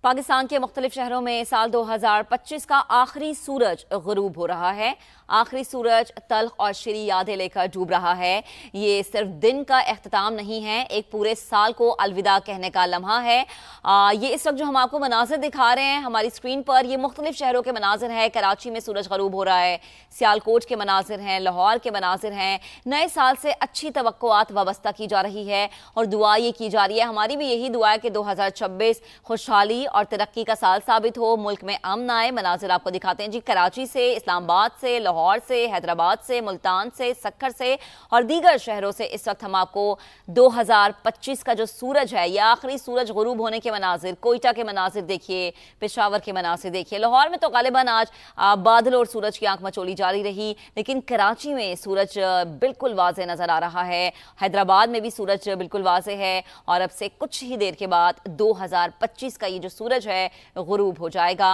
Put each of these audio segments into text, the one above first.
पाकिस्तान के मुख्तलिफ शहरों में साल 2025 का आखिरी सूरज गुरूब हो रहा है। आखिरी सूरज तल्ख और शीरी यादें लेकर डूब रहा है। ये सिर्फ दिन का इख्तिताम नहीं है, एक पूरे साल को अलविदा कहने का लम्हा है। ये इस वक्त जो हम आपको मनाजिर दिखा रहे हैं हमारी स्क्रीन पर, ये मुख्तलिफ शहरों के मनाजिर हैं। कराची में सूरज गुरूब हो रहा है, सियालकोट के मनाजिर हैं, लाहौर के मनाजिर हैं। नए साल से अच्छी तवक्कुआत वाबस्ता की जा रही है और दुआ ये की जा रही है, हमारी भी यही दुआ है कि 2026 खुशहाली और तरक्की का साल साबित हो, मुल्क में अमन आए। मनाजिर आपको दिखाते हैं जी, कराची से, इस्लामाबाद से, लाहौर से, हैदराबाद से, मुल्तान से, सक्खर से और दीगर शहरों से इस वक्त हम आपको 2025 का जो सूरज है, यह आखिरी सूरज गुरूब होने के मनाजिर, कोयटा के मनाजिर देखिए, पेशावर के मनाजिर देखिए। लाहौर में तो गालिबन आज बादल और सूरज की आंख मचोली जारी रही, लेकिन कराची में सूरज बिल्कुल वाज़ेह नजर आ रहा है। हैदराबाद में भी सूरज बिल्कुल वाज़ेह है और अब से कुछ ही देर के बाद 2025 का ये जो सूरज है गुरूब हो जाएगा।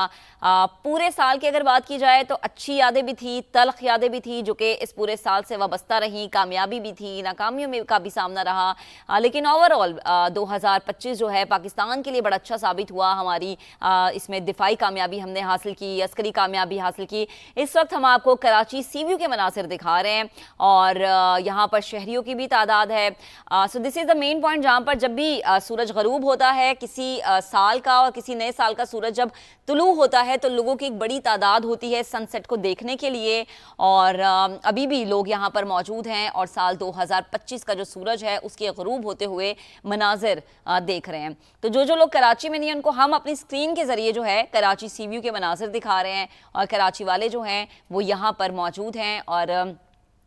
पूरे साल की अगर बात की जाए तो अच्छी यादें भी थी, तल्ख यादें भी थी जो कि इस पूरे साल से वाबस्ता रही, कामयाबी भी थी, नाकामियों में का भी सामना रहा, लेकिन ओवरऑल 2025 जो है पाकिस्तान के लिए बड़ा अच्छा साबित हुआ। हमारी इसमें दिफाई कामयाबी हमने हासिल की, अस्करी कामयाबी हासिल की। इस वक्त हम आपको कराची सीव्यू के मनासिर दिखा रहे हैं और यहाँ पर शहरियों की भी तादाद है। So this is the main point, जहाँ पर जब भी सूरज गुरूब होता है किसी साल का और किसी नए साल का सूरज जब तुलू होता है तो लोगों की एक बड़ी तादाद होती है सनसेट को देखने के लिए और अभी भी लोग यहाँ पर मौजूद हैं और साल 2025 का जो सूरज है उसके गुरूब होते हुए मनाजिर देख रहे हैं। तो जो लोग कराची में नहीं हैं उनको हम अपनी स्क्रीन के जरिए जो है कराची सीव्यू के मनाजिर दिखा रहे हैं और कराची वाले जो हैं वो यहाँ पर मौजूद हैं। और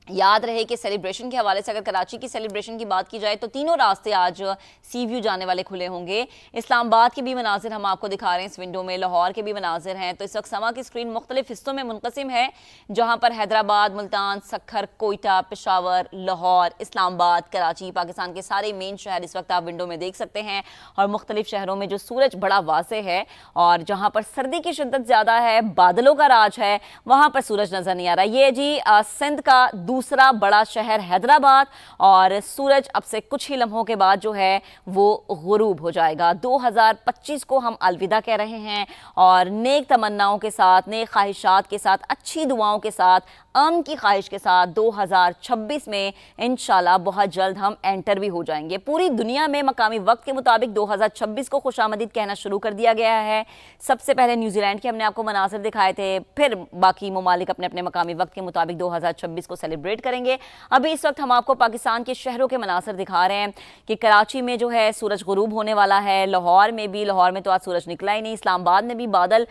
याद रहे कि सेलिब्रेशन के हवाले से अगर कराची की सेलिब्रेशन की बात की जाए तो तीनों रास्ते आज सी व्यू जाने वाले खुले होंगे। इस्लामाबाद के भी मनाजिर हम आपको दिखा रहे हैं इस विंडो में, लाहौर के भी मनाजिर हैं। तो इस वक्त समा की स्क्रीन मुख्तलिफ हिस्सों में मुनक़सिम है, जहाँ पर हैदराबाद, मुल्तान, सक्खर, कोयटा, पेशावर, लाहौर, इस्लामाबाद, कराची, पाकिस्तान के सारे मेन शहर इस वक्त आप विंडो में देख सकते हैं। और मुख्तलिफ शहरों में जो सूरज बड़ा वाज़ेह है और जहाँ पर सर्दी की शिद्दत ज़्यादा है, बादलों का राज है, वहाँ पर सूरज नज़र नहीं आ रहा। ये जी सिंध का दूसरा बड़ा शहर हैदराबाद और सूरज अब से कुछ ही लम्हों के बाद जो है वो गुरूब हो जाएगा। 2025 को हम अलविदा कह रहे हैं और नेक तमन्नाओं के साथ, नेक ख्वाहिशात के साथ, अच्छी दुआओं के साथ, अमन की ख्वाहिश के साथ 2026 में इंशाल्लाह बहुत जल्द हम एंटर भी हो जाएंगे। पूरी दुनिया में मकामी वक्त के मुताबिक 2026 को खुशामदीद कहना शुरू कर दिया गया है। सबसे पहले न्यूजीलैंड के हमने आपको मनासिर दिखाए थे, फिर बाकी ममालिक अपने अपने मकामी वक्त के मुताबिक 2026 को सेलिब्रेट करेंगे। अभी इस वक्त हम आपको पाकिस्तान के शहरों के मनासिर दिखा रहे हैं कि कराची में जो है सूरज गुरूब होने वाला है, लाहौर में भी, लाहौर में तो आज सूरज निकला ही नहीं, इस्लामाबाद में भी बादल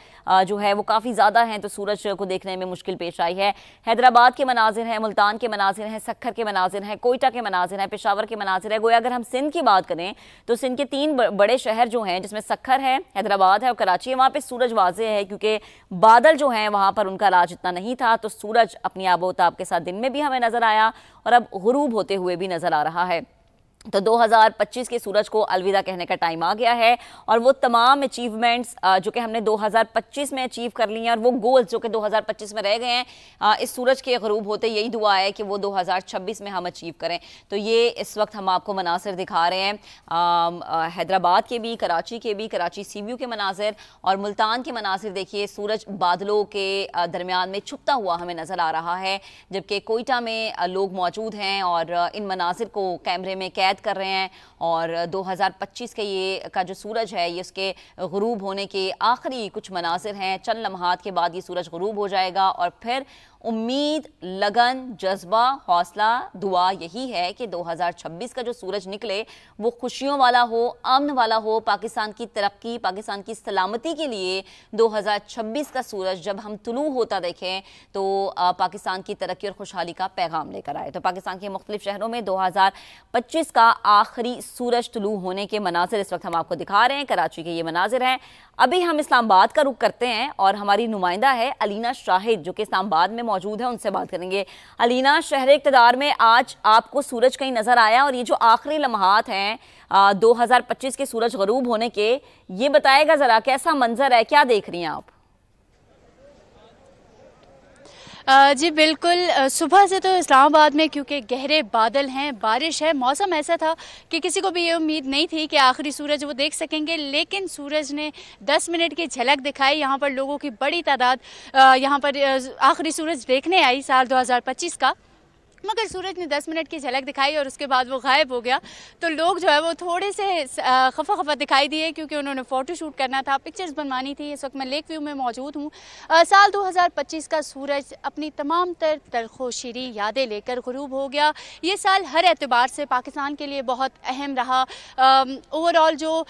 जो है वो काफ़ी ज़्यादा हैं तो सूरज को देखने में मुश्किल पेश आई है। हैदराबाद के मनाजिर हैं, मुल्तान के मनाजिर हैं, सक्खर के मनाजिर हैं, कोयटा के मनाजिर हैं, पेशावर के मनाजिर है। गोया अगर हम सिंध की बात करें तो सिंध के तीन बड़े शहर जो हैं जिसमें सक्खर है, हैदराबाद है और कराची है, वहाँ पे सूरज वाज़ेह है क्योंकि बादल जो हैं वहाँ पर उनका राज इतना नहीं था, तो सूरज अपनी आबोताब के साथ दिन में भी हमें नज़र आया और अब गुरूब होते हुए भी नज़र आ रहा है। तो 2025 के सूरज को अलविदा कहने का टाइम आ गया है और वो तमाम अचीवमेंट्स जो कि हमने 2025 में अचीव कर ली हैं और वो गोल्स जो कि 2025 में रह गए हैं, इस सूरज के गुरूब होते यही दुआ है कि वो 2026 में हम अचीव करें। तो ये इस वक्त हम आपको मनासिर दिखा रहे हैं हैदराबाद के भी, कराची के भी, कराची सीव्यू के मनासिर और मुल्तान के मनासिर। देखिए सूरज बादलों के दरमियान में छुपता हुआ हमें नज़र आ रहा है, जबकि कोयटा में लोग मौजूद हैं और इन मनासिर को कैमरे में कैद कर रहे हैं। और 2025 के ये का जो सूरज है ये उसके गुरूब होने के आखिरी कुछ मनासिर हैं। चंद लम्हात के बाद ये सूरज गुरूब हो जाएगा और फिर उम्मीद, लगन, जज्बा, हौसला, दुआ यही है कि 2026 का जो सूरज निकले वो खुशियों वाला हो, अमन वाला हो, पाकिस्तान की तरक्की, पाकिस्तान की सलामती के लिए 2026 का सूरज जब हम तुलू होता देखें तो पाकिस्तान की तरक्की और खुशहाली का पैगाम लेकर आए। तो पाकिस्तान के मुख्तलिफ शहरों में 2025 का आखिरी सूरज तुलू होने के मनाजिर इस वक्त हम आपको दिखा रहे हैं। कराची के ये मनाजिर हैं। अभी हम इस्लामाबाद का रुख करते हैं और हमारी नुमाइंदा है अलीना शाहिद जो कि इस्लामाबाद में मौजूद है, उनसे बात करेंगे। अलीना, शहर इक़्तिदार में आज आपको सूरज कहीं नज़र आया और ये जो आखिरी लम्हात हैं 2025 के सूरज गुरूब होने के, ये बताएगा ज़रा कैसा मंजर है, क्या देख रही हैं आप? जी बिल्कुल, सुबह से तो इस्लामाबाद में क्योंकि गहरे बादल हैं, बारिश है, मौसम ऐसा था कि किसी को भी ये उम्मीद नहीं थी कि आखिरी सूरज वो देख सकेंगे, लेकिन सूरज ने 10 मिनट की झलक दिखाई। यहाँ पर लोगों की बड़ी तादाद यहाँ पर आखिरी सूरज देखने आई साल 2025 का, मगर सूरज ने 10 मिनट की झलक दिखाई और उसके बाद वो गायब हो गया। तो लोग जो है वो थोड़े से खफा दिखाई दिए क्योंकि उन्होंने फ़ोटो शूट करना था, पिक्चर्स बनवानी थी। इस वक्त मैं लेक व्यू में मौजूद हूँ। साल 2025 का सूरज अपनी तमाम तर तलखोशीरी यादें लेकर ग़ुरूब हो गया। ये साल हर एतबार से पाकिस्तान के लिए बहुत अहम रहा। ओवरऑल जो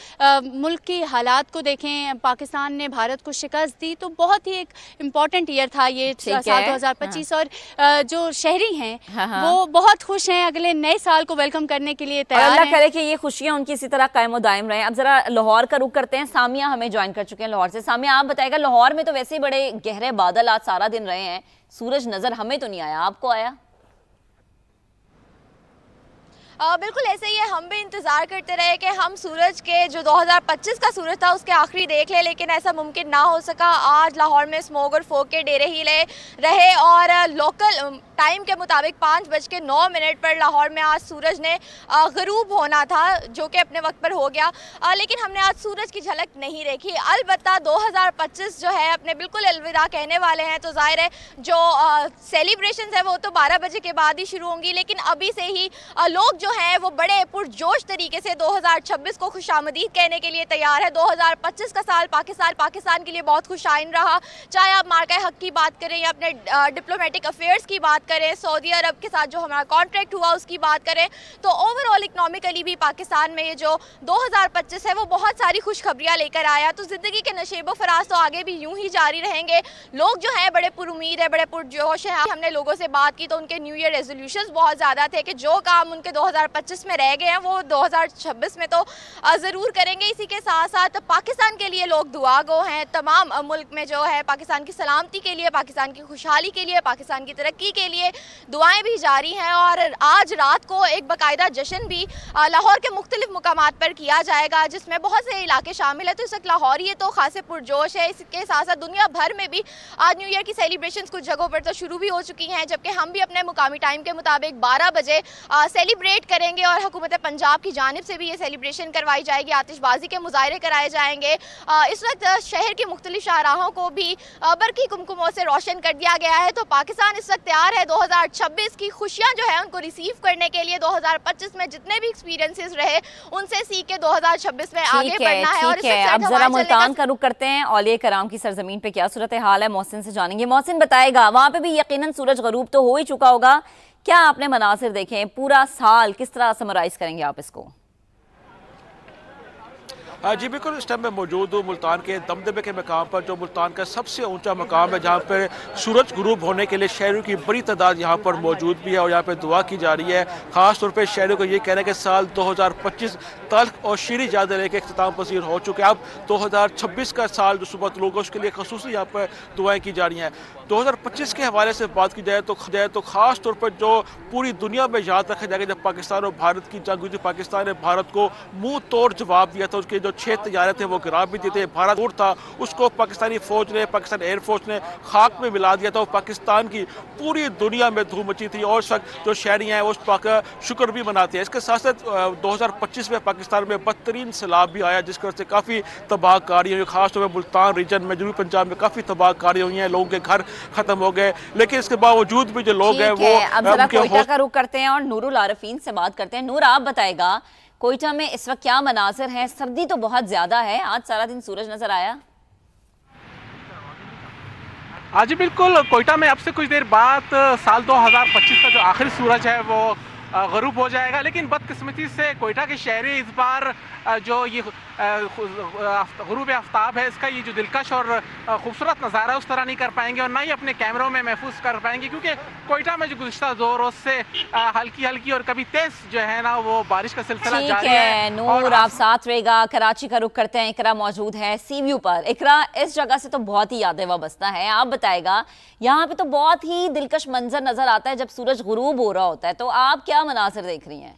मुल्क की हालात को देखें, पाकिस्तान ने भारत को शिकस्त दी, तो बहुत ही एक इम्पॉर्टेंट ईयर था ये साल 2025। और जो शहरी हैं वो बहुत खुश हैं, अगले नए साल को वेलकम करने के लिए तैयार हैं। अल्लाह करे कि ये खुशियां उनकी इसी तरह कायम दायम रहे। अब जरा लाहौर का रुख करते हैं। सामिया हमें ज्वाइन कर चुके हैं लाहौर से। सामिया, आप बताएगा, लाहौर में तो वैसे ही बड़े गहरे बादल आज सारा दिन रहे हैं, सूरज नजर हमें तो नहीं आया, आपको आया? बिल्कुल ऐसे ही है, हम भी इंतज़ार करते रहे कि हम सूरज के जो 2025 का सूरज था उसके आखिरी देख ले, लेकिन ऐसा मुमकिन ना हो सका। आज लाहौर में स्मोक और फोग के डेरे ही रहे और लोकल टाइम के मुताबिक 5:09 पर लाहौर में आज सूरज ने ग़ुरूब होना था, जो कि अपने वक्त पर हो गया, लेकिन हमने आज सूरज की झलक नहीं देखी। अलबत्ता 2025 जो है अपने बिल्कुल अलविदा कहने वाले हैं, तो ज़ाहिर है जो सेलिब्रेशन है वो तो 12 बजे के बाद ही शुरू होंगी, लेकिन अभी से ही लोग जो हैं वो बड़े पुरजोश तरीके से 2026 को खुशामदीद कहने के लिए तैयार है। 2025 का साल पाकिस्तान के लिए बहुत खुशाइन रहा, चाहे आप मार्का हक की बात करें या अपने डिप्लोमेटिक अफेयर्स की बात करें, सऊदी अरब के साथ जो हमारा कॉन्ट्रैक्ट हुआ उसकी बात करें, तो ओवरऑल इकनॉमिकली भी पाकिस्तान में ये जो 2025 है वो बहुत सारी खुशखबरियाँ लेकर आया। तो ज़िंदगी के नशेबो फराज तो आगे भी यूं ही जारी रहेंगे। लोग जो हैं बड़े पुरुमीद है, बड़े पुरजोश हैं। हमने लोगों से बात की तो उनके न्यू ईयर रेजोल्यूशंस बहुत ज़्यादा थे कि जो काम उनके 2025 में रह गए हैं वो 2026 में तो ज़रूर करेंगे। इसी के साथ साथ पाकिस्तान के लिए लोग दुआ गो हैं। तमाम मुल्क में जो है पाकिस्तान की सलामती के लिए, पाकिस्तान की खुशहाली के लिए, पाकिस्तान की तरक्की के लिए दुआएं भी जारी हैं। और आज रात को एक बाकायदा जश्न भी लाहौर के मुख्तलिफ मुकामात पर किया जाएगा, जिसमें बहुत से इलाके शामिल है। तो इस वक्त लाहौर ये तो खासे पुरजोश है। इसके साथ साथ दुनिया भर में भी आज न्यू ईयर की सेलिब्रेशन कुछ जगहों पर तो शुरू भी हो चुकी हैं, जबकि हम भी अपने मुकामी टाइम के मुताबिक 12 बजे सेलिब्रेट करेंगे और हुकूमत पंजाब की जानिब से भी ये सेलिब्रेशन करवाई जाएगी, आतिशबाजी के मुजाहरे कराए जाएंगे। इस वक्त शहर की मुख्तलिफ शाहराहों को भी बरकी कुमकुमों से रोशन कर दिया गया है। तो पाकिस्तान इस वक्त तैयार है 2026 की खुशियां जो है उनको रिसीव करने के लिए। 2025 में जितने भी एक्सपीरियंसेस रहे उनसे सीख के 2026 में आगे बढ़ना है। और अब जरा मुल्तान का रुख करते हैं। औलिया कराम की सरजमीन पे क्या सूरत हाल है, मोहसिन से जानेंगे। मोहसिन बताएगा, वहां पे भी यकीनन सूरज ग़ुरूब तो हो ही चुका होगा, क्या आपने मनासिर देखे? पूरा साल किस तरह समराइज करेंगे आप इसको? जी बिल्कुल, इस टाइम में मौजूद हूँ मुल्तान के दमदमे के मकाम पर, जो मुल्तान का सबसे ऊंचा मकाम है, जहाँ पर सूरज ग़ुरूब होने के लिए शहरों की बड़ी तादाद यहाँ पर मौजूद भी है और यहाँ पर दुआ की जा रही है। ख़ास तौर पर शहरों को ये कहना है कि साल 2025 तल्ख और शीरी यादें लेकर इख्तिताम पसीर हो चुके हैं। अब 2026 का साल जो सुबह लोग उसके लिए खसूसी यहाँ पर दुआएँ की जा रही हैं। 2025 के हवाले से बात की जाए तो ख़ास तौर पर जो पूरी दुनिया में याद रखा जाएगा, जब पाकिस्तान और भारत की जंग हुई थी, पाकिस्तान ने भारत को मुंह तोड़ जवाब दिया था। उसके जो 6 तैयारे थे वो गिरा भी दिए थे। भारत दूर था, उसको पाकिस्तानी फौज ने, पाकिस्तान एयरफोर्स ने खाक में मिला दिया था। पाकिस्तान की पूरी दुनिया में धूम मची थी और सख्त जो शहरी हैं उस का शुक्र भी मनाते हैं। इसके साथ साथ 2025 में पाकिस्तान में बदतरीन सैलाब भी आया, जिसकी वजह से काफ़ी तबाहकारी हुई। खासतौर पर मुल्तान रीजन में, जनूबी पंजाब में काफ़ी तबाहकारी हुई है, लोगों के घर खत्म हो गए। लेकिन इसके बावजूद भी जो लोग हैं वो अब जरा कोयटा का रुख करते हैं और नूरुल आरिफीन से बात करते हैं। नूर, आप बताएगा कोयटा में इस वक्त क्या मनासिर हैं? सर्दी तो बहुत ज्यादा है, आज सारा दिन सूरज नजर आया। जी बिल्कुल, कोयटा में अब से कुछ देर बाद साल 2025 का जो आखिरी सूरज है वो ग़ुरूब हो जाएगा। लेकिन बदकिस्मती से कोयटा के शहरी इस बार जो ये ग़ुरूब आफ्ताब है, इसका ये जो दिलकश और खूबसूरत नज़ारा उस तरह नहीं कर पाएंगे और ना ही अपने कैमरों में महफूज कर पाएंगे, क्योंकि कोयटा में जो गुज़िश्ता 2 रोज़ से हल्की हल्की और कभी तेज जो है ना वो बारिश का सिलसिला जारी है। नूर, आप साथ रहेगा। कराची का रुख करते हैं। इकरा मौजूद है सी व्यू पर। इकरा, इस जगह से तो बहुत ही यादें वाबस्ता है, आप बताएगा, यहाँ पे तो बहुत ही दिलकश मंजर नजर आता है जब सूरज ग़ुरूब हो रहा होता है, तो आप क्या मनासिर देख रही हैं?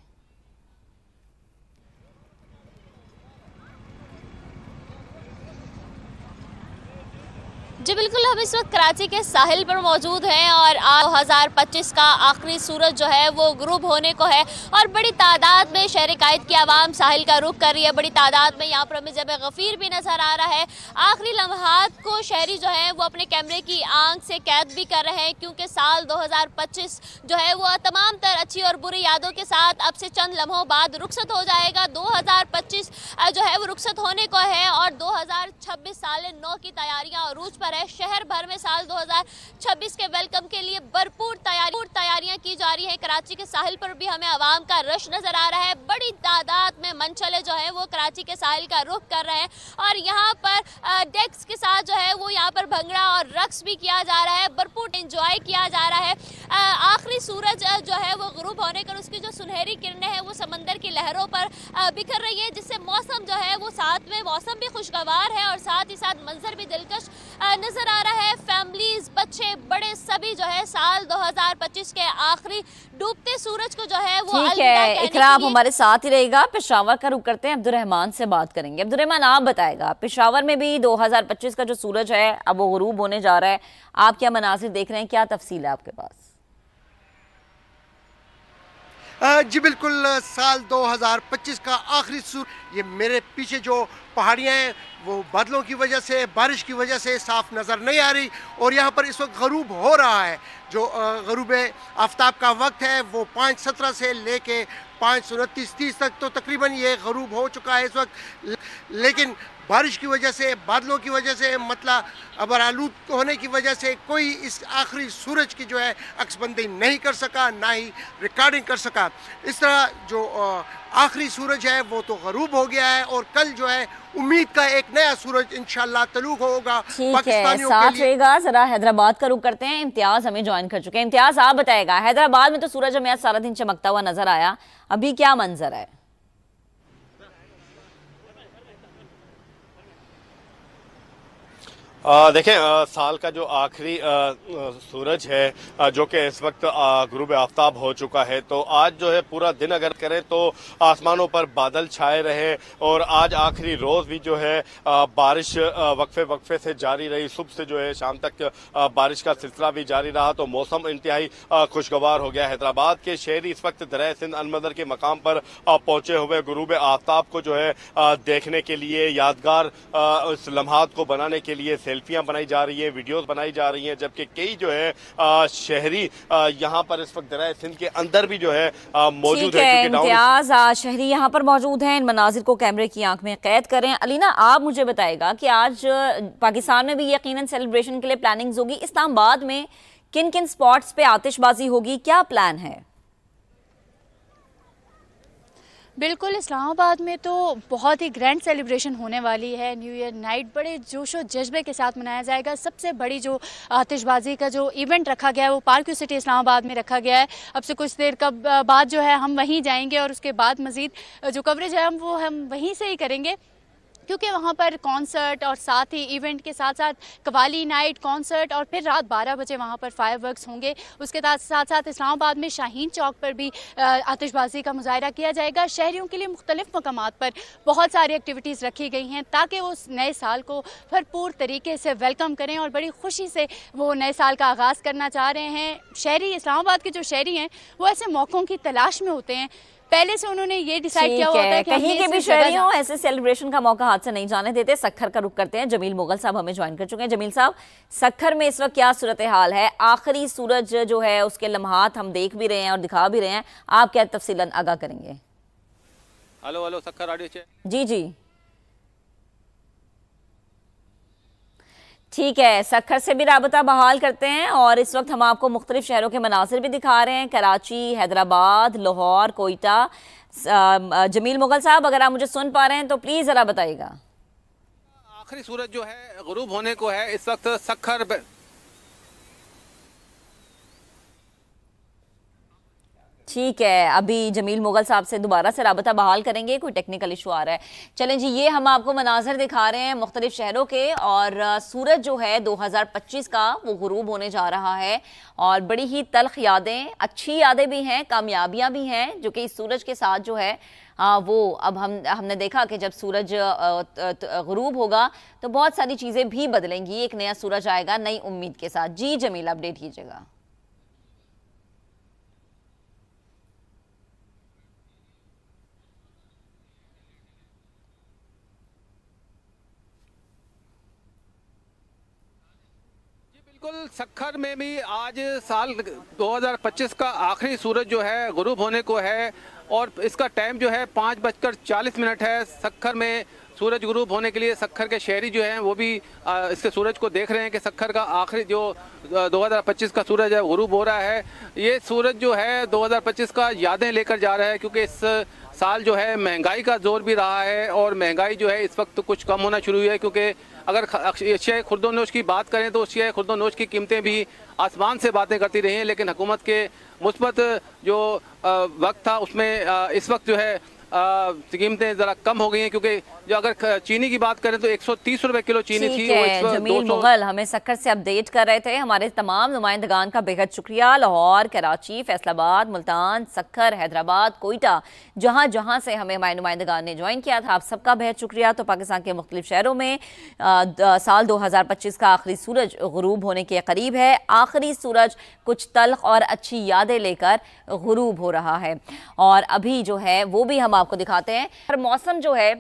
जी बिल्कुल, हम इस वक्त कराची के साहिल पर मौजूद हैं और 2025 का आखिरी सूरज जो है वो गुरूब होने को है और बड़ी तादाद में शहर कायद की आवाम साहिल का रुख कर रही है। बड़ी तादाद में यहाँ पर हमें जब गफ़ीर भी नज़र आ रहा है। आखिरी लम्हात को शहरी जो है वो अपने कैमरे की आंख से कैद भी कर रहे हैं, क्योंकि साल 2025 जो है वो तमाम तर अच्छी और बुरी यादों के साथ अब से चंद लम्हों बाद रुखसत हो जाएगा। 2025 जो है वो रुखसत होने को है और 2026 साल नौ की तैयारियां अरूज पर है। शहर भर में साल 2026 के वेलकम के लिए भरपूर तैयारियां की जा रही है। कराची के साहिल पर भी हमें आवाम का रश नजर आ रहा है। बड़ी तादाद में मनचले जो है वो कराची के साहिल का रुख कर रहे हैं और यहाँ पर डेक्स के साथ जो है वो यहाँ पर भंगड़ा और रक्स भी किया जा रहा है। भरपूर एंजॉय किया जा रहा है। आखिरी सूरज जो है वो गुरूब होने कर उसकी जो सुनहरी किरणें हैं वो समंदर की लहरों पर बिखर रही है, जिससे मौसम जो है वो साथ में मौसम भी खुशगवार है और साथ ही साथ मंजर भी दिलकश नजर आ रहा है। फैमिलीज, बच्चे, बड़े सभी जो है साल 2025 के आखिरी डूबते सूरज को जो है वो ठीक है। इकरा आप हमारे साथ ही रहेगा। पेशावर का रुख करते हैं, अब्दुर्रहमान से बात करेंगे। अब्दुर्रहमान, आप बताएगा, पेशावर में भी 2025 का जो सूरज है अब वो गुरूब होने जा रहा है, आप क्या मनाजिर देख रहे हैं, क्या तफसील है आपके पास? जी बिल्कुल, साल 2025 का आखिरी सूरज, ये मेरे पीछे जो पहाड़ियाँ हैं वो बादलों की वजह से, बारिश की वजह से साफ नज़र नहीं आ रही और यहाँ पर इस वक्त गरूब हो रहा है। जो गरूब आफ्ताब का वक्त है वो 5:17 से लेके 5:29-30 तक तो तकरीबन ये गरूब हो चुका है इस वक्त, लेकिन बारिश की वजह से, बादलों की वजह से, मतलब अबरालूद होने की वजह से कोई इस आखिरी सूरज की जो है अक्सबंदी नहीं कर सका, ना ही रिकॉर्डिंग कर सका। इस तरह जो आखिरी सूरज है वो तो गरूब हो गया है और कल जो है उम्मीद का एक नया सूरज इंशाल्लाह तलूक होगा। ठीक है, साथ रहेगा। जरा हैदराबाद का रुख करते हैं। इम्तियाज हमें ज्वाइन कर चुके हैं। इम्तियाज, आप बताएगा, हैदराबाद में तो सूरज हमें आज सारा दिन चमकता हुआ नजर आया, अभी क्या मंजर है? देखें, साल का जो आखिरी सूरज है जो कि इस वक्त गुरूब आफ्ताब हो चुका है, तो आज जो है पूरा दिन अगर करें तो आसमानों पर बादल छाए रहे और आज आखिरी रोज भी जो है बारिश वक्फे से जारी रही। सुबह से जो है शाम तक बारिश का सिलसिला भी जारी रहा, तो मौसम इंतहाई खुशगवार हो गया। हैदराबाद के शहरी इस वक्त दरिया सिंध अलमदर के मकाम पर पहुंचे हुए गुरूब आफ्ताब को जो है देखने के लिए, यादगार उस लम्हात को बनाने के लिए सेल्फियां बनाई जा रही हैं, वीडियोस बनाई जा रही हैं, जबकि कई जो है शहरी यहां पर इस वक्त दरिया सिंध के अंदर भी जो है मौजूद है। इम्तियाज, शहरी यहां पर मौजूद हैं, इन मनाजिर को कैमरे की आंख में कैद करें। अलीना, आप मुझे बताएगा कि आज पाकिस्तान में भी यकीनन सेलिब्रेशन के लिए प्लानिंग्स होगी। इस्लामाबाद में किन किन स्पॉट्स पे आतिशबाजी होगी, क्या प्लान है? बिल्कुल, इस्लामाबाद में तो बहुत ही ग्रैंड सेलिब्रेशन होने वाली है। न्यू ईयर नाइट बड़े जोशो जज्बे के साथ मनाया जाएगा। सबसे बड़ी जो आतिशबाजी का जो इवेंट रखा गया है वो पार्क सिटी इस्लामाबाद में रखा गया है। अब से कुछ देर बाद जो है हम वहीं जाएंगे और उसके बाद मज़ीद जो कवरेज है हम वहीं से ही करेंगे, क्योंकि वहाँ पर कॉन्सर्ट और साथ ही इवेंट के साथ साथ कवाली नाइट, कॉन्सर्ट और फिर रात 12 बजे वहाँ पर फायरवर्क्स होंगे। उसके साथ साथ इस्लामाबाद में शाहीन चौक पर भी आतिशबाजी का मुजाहरा किया जाएगा। शहरियों के लिए मुख्तलिफ मकामात पर बहुत सारी एक्टिविटीज़ रखी गई हैं ताकि वो नए साल को भरपूर तरीके से वेलकम करें और बड़ी खुशी से वो नए साल का आगाज़ करना चाह रहे हैं। शहरी, इस्लामाबाद के जो शहरी हैं वो ऐसे मौक़ों की तलाश में होते हैं। पहले से उन्होंने ये डिसाइड किया हुआ है कि कहीं के भी शहरी हो, ऐसे सेलिब्रेशन का मौका हाथ से नहीं जाने देते। सखर का रुख करते हैं। जमील मुगल साहब हमें ज्वाइन कर चुके हैं। जमील साहब, सखर में इस वक्त क्या सूरत हाल है? आखिरी सूरज जो है उसके लम्हात हम देख भी रहे हैं और दिखा भी रहे हैं, आप क्या तफसीलन आगाह करेंगे? Hello Sukkur audio. जी जी ठीक है, सखर से भी राबता बहाल करते हैं और इस वक्त हम आपको मुख्तलिफ शहरों के मनासिर भी दिखा रहे हैं, कराची, हैदराबाद, लाहौर, कोयटा। जमील मुगल साहब, अगर आप मुझे सुन पा रहे हैं तो प्लीज जरा बताइएगा। आखिरी सूरज जो है गुरूब होने को है इस वक्त सखर। ठीक है, अभी जमील मुगल साहब से दोबारा से राबता बहाल करेंगे, कोई टेक्निकल इशू आ रहा है। चलें जी, ये हम आपको मनाजर दिखा रहे हैं मुख्तलिफ शहरों के और सूरज जो है 2025 का वो गुरूब होने जा रहा है और बड़ी ही तल्ख यादें, अच्छी यादें भी हैं, कामयाबियां भी हैं जो कि इस सूरज के साथ जो है वो अब हमने देखा कि जब सूरज गुरूब होगा तो बहुत सारी चीज़ें भी बदलेंगी, एक नया सूरज आएगा नई उम्मीद के साथ। जी जमील, अपडेट कीजिएगा। बिल्कुल, सखर में भी आज साल 2025 का आखिरी सूरज जो है गुरूब होने को है और इसका टाइम जो है 5:40 है। सखर में सूरज गुरूब होने के लिए सखर के शहरी जो हैं वो भी इसके सूरज को देख रहे हैं कि सखर का आखिरी जो 2025 का सूरज है गुरूब हो रहा है। ये सूरज जो है 2025 का यादें लेकर जा रहा है, क्योंकि इस साल जो है महंगाई का जोर भी रहा है और महंगाई जो है इस वक्त कुछ कम होना शुरू हुई है, क्योंकि अगर अशिया खुर्दोनोश की बात करें तो अशिया खुर्दोनोश की कीमतें भी आसमान से बातें करती रही हैं, लेकिन हुकूमत के मुस्बत जो वक्त था उसमें इस वक्त जो है कीमतें ज़रा कम हो गई हैं, क्योंकि जो अगर चीनी की बात करें तो 130 रुपए किलो चीनी थी। जमील मुगल हमें सखर से अपडेट कर रहे थे। हमारे तमाम नुमाइंदगान का बेहद शुक्रिया। लाहौर, कराची, फैसलाबाद, मुल्तान, सखर, हैदराबाद, कोयटा, जहाँ जहाँ से हमें हमारे नुमाइंदगान ने ज्वाइन किया था, आप सबका बेहद शुक्रिया। तो पाकिस्तान के मुख्तलिफ शहरों में साल 2025 का आखिरी सूरज गुरूब होने के करीब है। आखिरी सूरज कुछ तल्ख और अच्छी यादें लेकर गुरूब हो रहा है और अभी जो है वो भी हम आपको दिखाते हैं। और मौसम जो है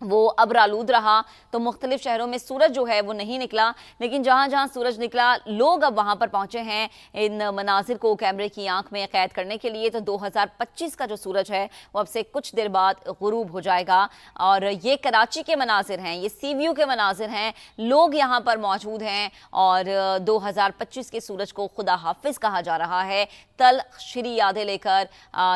वो अब्रालूद रहा, तो मुख्तलिफ शहरों में सूरज जो है वो नहीं निकला, लेकिन जहाँ जहाँ सूरज निकला लोग अब वहाँ पर पहुँचे हैं इन मनाजिर को कैमरे की आंख में कैद करने के लिए। तो 2025 का जो सूरज है वो अब से कुछ देर बाद गुरूब हो जाएगा और ये कराची के मनाजिर हैं, ये सी व्यू के मनाजिर हैं। लोग यहाँ पर मौजूद हैं और 2025 के सूरज को खुदा हाफिज कहा जा रहा है। तल श्री यादें लेकर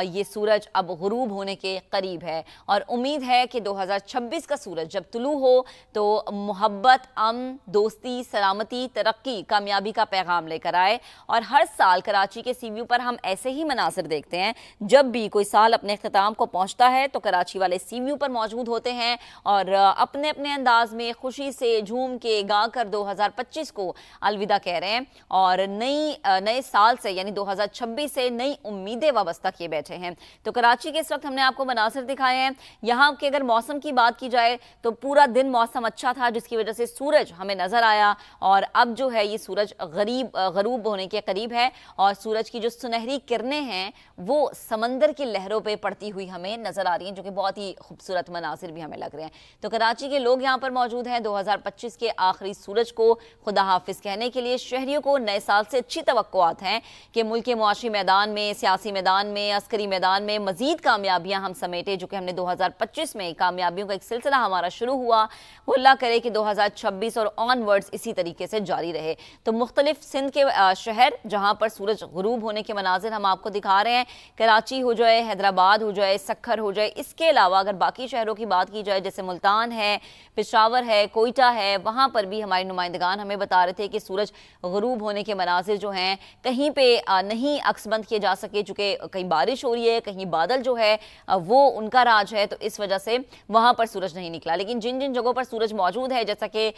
ये सूरज अब गुरूब होने के करीब है और उम्मीद है कि 2026 का सूरज जब तुलू हो तो मोहब्बत, अमन, दोस्ती, सलामती, तरक्की, कामयाबी का पैगाम लेकर आए। और हर साल कराची के सी व्यू पर हम ऐसे ही मनासिर देखते हैं। जब भी कोई साल अपने इख्तिताम को पहुंचता है तो कराची वाले सी व्यू पर मौजूद होते हैं और अपने अपने अंदाज में खुशी से झूम के गाकर 2025 को अलविदा कह रहे हैं और नए साल से यानी 2026 से नई उम्मीदें वाबस्ता किए बैठे हैं। तो कराची के इस वक्त हमने आपको मनासिर दिखाए हैं। यहाँ के अगर मौसम की बात की जाए तो पूरा दिन मौसम अच्छा था, जिसकी वजह से सूरज हमें नजर आया और अब जो है ये सूरज गरूब होने के करीब है और सूरज की जो सुनहरी किरणें हैं वो समंदर की लहरों पे पड़ती हुई हमें नजर आ रही हैं, जो कि बहुत ही खूबसूरत मनासिर भी हमें लग रहे हैं। तो कराची के लोग यहाँ पर मौजूद हैं 2025 के आखिरी सूरज को खुदा हाफिज कहने के लिए। शहरियों को नए साल से अच्छी तवक्कुआत हैं कि मुल्क के मुआशी मैदान में, सियासी मैदान में, अस्करी मैदान में मजीद कामयाबियां हम समेटे, जो कि हमने 2025 में कामयाबियों का एक सिलसिला हमारा शुरू हुआ। वो अल्लाह करे कि 2026 और ऑनवर्ड्स इसी तरीके से जारी रहे। तो मुख्तलिफ सिंध के शहर जहां पर सूरज गुरूब होने के मनाजिर हम आपको दिखा रहे हैं, कराची हो जाए, हैदराबाद हो जाए, सखर हो जाए, इसके अलावा अगर बाकी शहरों की बात की जाए जैसे मुल्तान है, पेशावर है, कोयटा है, वहां पर भी हमारे नुमाइंदगान हमें बता रहे थे कि सूरज गुरूब होने के मनाजिर जो हैं कहीं पे नहीं अक्सबंद किए जा सके, चूंकि कहीं बारिश हो रही है, कहीं बादल जो है वो उनका राज है, तो इस वजह से वहां पर सूरज नहीं निकला। लेकिन जिन जिन जगहों पर सूरज मौजूद है जैसा कि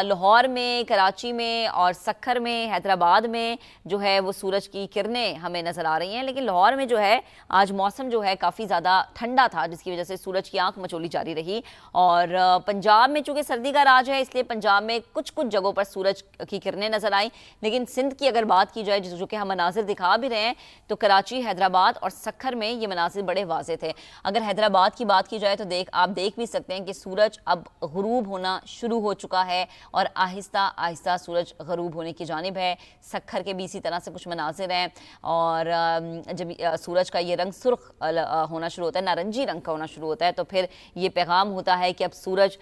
लाहौर में, कराची में और सखर में, हैदराबाद में जो है वो सूरज की किरणें हमें नजर आ रही हैं। लेकिन लाहौर में जो है आज मौसम जो है काफ़ी ज़्यादा ठंडा था, जिसकी वजह से सूरज की आंख मचोली जारी रही। और पंजाब में चूंकि सर्दी का राज है इसलिए पंजाब में कुछ कुछ जगहों पर सूरज की किरणें नजर आई। लेकिन सिंध की अगर बात की जाए जो कि हम मनाजिर दिखा भी रहे हैं, तो कराची, हैदराबाद और सखर में ये मनाजिर बड़े वाज़े थे। अगर हैदराबाद की बात की जाए तो आप देख भी सकते हैं कि सूरज अब गुरूब होना शुरू हो चुका है और आहिस्ता आहिस्ता सूरज गुरूब होने की जानिब है। सखर के भी इसी तरह से कुछ मनाजिर हैं और जब सूरज का ये रंग सुर्ख होना शुरू होता है, नारंगी रंग का होना शुरू होता है, तो फिर ये पैगाम होता है कि अब सूरज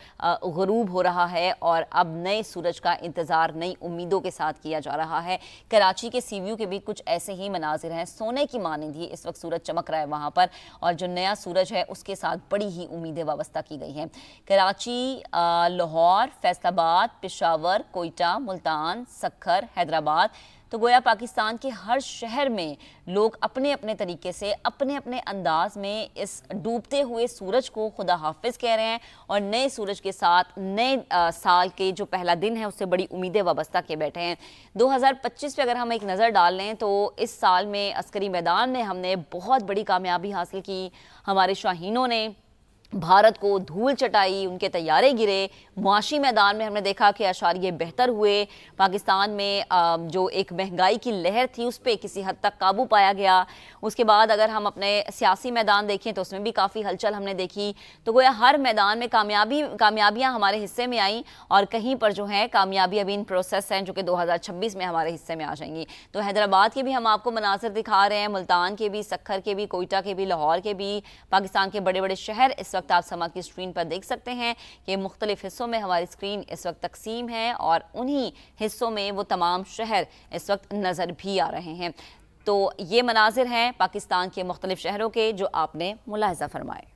गुरूब हो रहा है और अब नए सूरज का इंतज़ार नई उम्मीदों के साथ किया जा रहा है। कराची के सी व्यू के भी कुछ ऐसे ही मनाजिर हैं, सोने की मानिंद ही इस वक्त सूरज चमक रहा है वहाँ पर और जो नया सूरज है उसके साथ बड़ी ही उम्मीदें वाबस्ता की गई हैं। कराची, लाहौर, फैसलाबाद, पेशावर, कोयटा, मुल्तान, सक्खर, हैदराबाद, तो गोया पाकिस्तान के हर शहर में लोग अपने अपने तरीके से, अपने अपने अंदाज में इस डूबते हुए सूरज को खुदा हाफिज कह रहे हैं और नए सूरज के साथ नए साल के जो पहला दिन है उससे बड़ी उम्मीदें वाबस्ता के बैठे हैं। 2025 पे अगर हम एक नज़र डाल लें तो इस साल में अस्करी मैदान में हमने बहुत बड़ी कामयाबी हासिल की। हमारे शाहीनों ने भारत को धूल चटाई, उनके तैयारे गिरे। मुआशी मैदान में हमने देखा कि अशारिये बेहतर हुए। पाकिस्तान में जो एक महंगाई की लहर थी उस पर किसी हद तक काबू पाया गया। उसके बाद अगर हम अपने सियासी मैदान देखें तो उसमें भी काफ़ी हलचल हमने देखी। तो गोया हर मैदान में कामयाबियां हमारे हिस्से में आई और कहीं पर जो है कामयाबी अभी इन प्रोसेस हैं जो कि 2026 में हमारे हिस्से में आ जाएंगी। तो हैदराबाद के भी हम आपको मनासिर दिखा रहे हैं, मुल्तान के भी, सक्खर के भी, कोयटा के भी, लाहौर के भी, पाकिस्तान के बड़े बड़े शहर इस वक्त आप समात की स्क्रीन पर देख सकते हैं कि मुख्तलिफ हिस्सों में हमारी स्क्रीन इस वक्त तकसीम है और उन्हीं हिस्सों में वो तमाम शहर इस वक्त नज़र भी आ रहे हैं। तो ये मनाजिर हैं पाकिस्तान के मुख्तलिफ शहरों के जो आपने मुलाहिजा फरमाए।